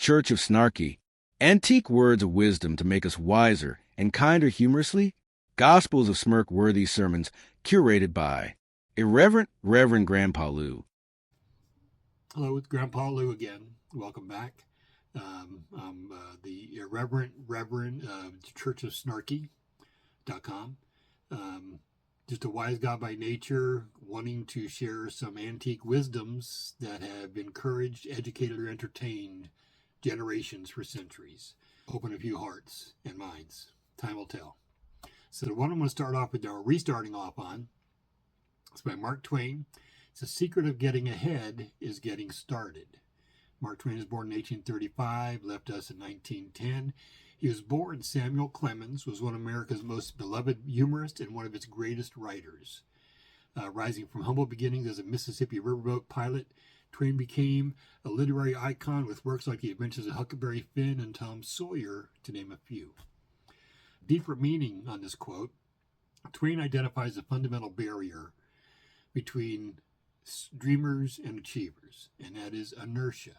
Church of Snarky, antique words of wisdom to make us wiser and kinder humorously, Gospels of Smirk worthy sermons curated by Irreverent Reverend Grandpa Lou. Hello, it's Grandpa Lou again. Welcome back. I'm the Irreverent Reverend Church of Snarky.com. Just a wise guy by nature, wanting to share some antique wisdoms that have encouraged, educated, or entertained generations for centuries. Open a few hearts and minds. Time will tell. So the one I'm going to start off with, or restarting off on, is by Mark Twain. It's the secret of getting ahead is getting started. Mark Twain was born in 1835, left us in 1910. He was born Samuel Clemens, was one of America's most beloved humorists and one of its greatest writers. Rising from humble beginnings as a Mississippi riverboat pilot, Twain became a literary icon with works like The Adventures of Huckleberry Finn and Tom Sawyer, to name a few. Deeper meaning on this quote, Twain identifies the fundamental barrier between dreamers and achievers, and that is inertia.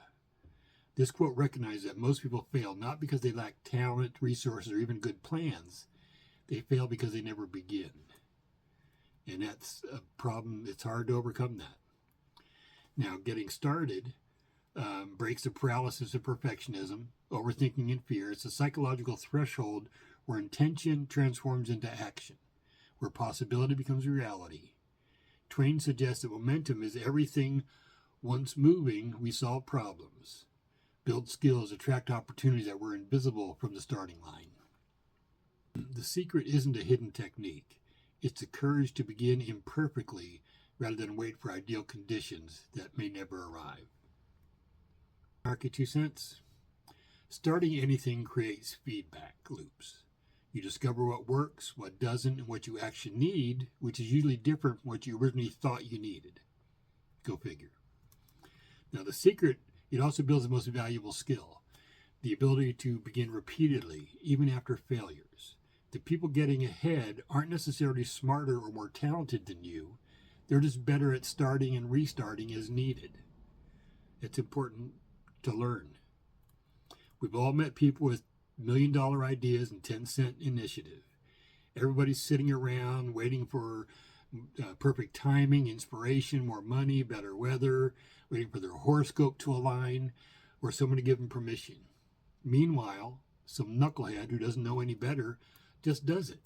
This quote recognizes that most people fail not because they lack talent, resources, or even good plans. They fail because they never begin. And that's a problem. It's hard to overcome that. Now, getting started breaks the paralysis of perfectionism, overthinking, and fear. It's a psychological threshold where intention transforms into action, where possibility becomes reality. Twain suggests that momentum is everything. Once moving, we solve problems, build skills, attract opportunities that were invisible from the starting line. The secret isn't a hidden technique. It's the courage to begin imperfectly rather than wait for ideal conditions that may never arrive. Snarky 2 cents. Starting anything creates feedback loops. You discover what works, what doesn't, and what you actually need, which is usually different from what you originally thought you needed. Go figure. Now, the secret, it also builds the most valuable skill, the ability to begin repeatedly, even after failures. The people getting ahead aren't necessarily smarter or more talented than you. They're just better at starting and restarting as needed. It's important to learn. We've all met people with $1 million ideas and 10-cent initiative. Everybody's sitting around waiting for perfect timing, inspiration, more money, better weather, waiting for their horoscope to align, or someone to give them permission. Meanwhile, some knucklehead who doesn't know any better just does it.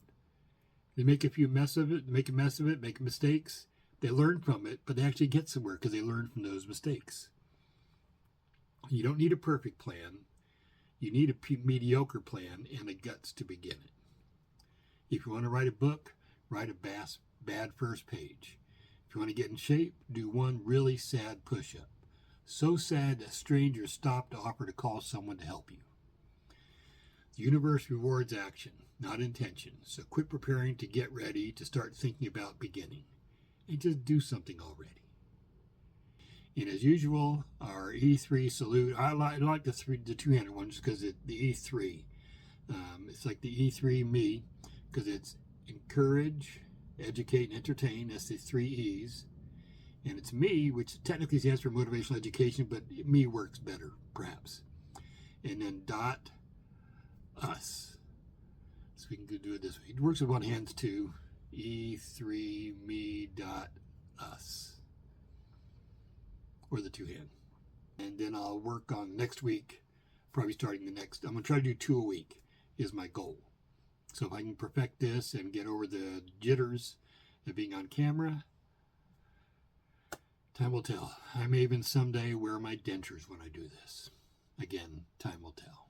They make a mess of it, make mistakes. They learn from it, but they actually get somewhere because they learn from those mistakes. You don't need a perfect plan. You need a mediocre plan and the guts to begin it. If you want to write a book, write a bad first page. If you want to get in shape, do one really sad push-up. So sad that strangers stop to offer to call someone to help you. The universe rewards action, not intention. So quit preparing to get ready to start thinking about beginning. And just do something already. And as usual, our E3 salute. I like the two-handed one just because the E3. It's like the E3 me because it's encourage, educate, and entertain. That's the 3 E's. And it's me, which technically stands for motivational education, but me works better, perhaps. And then dot us. So we can do it this way. It works with one hand too. E3 me dot us. Or the two-hand. And then I'll work on next week, probably starting I'm going to try to do 2 a week is my goal. So if I can perfect this and get over the jitters of being on camera, time will tell. I may even someday wear my dentures when I do this. Again, time will tell.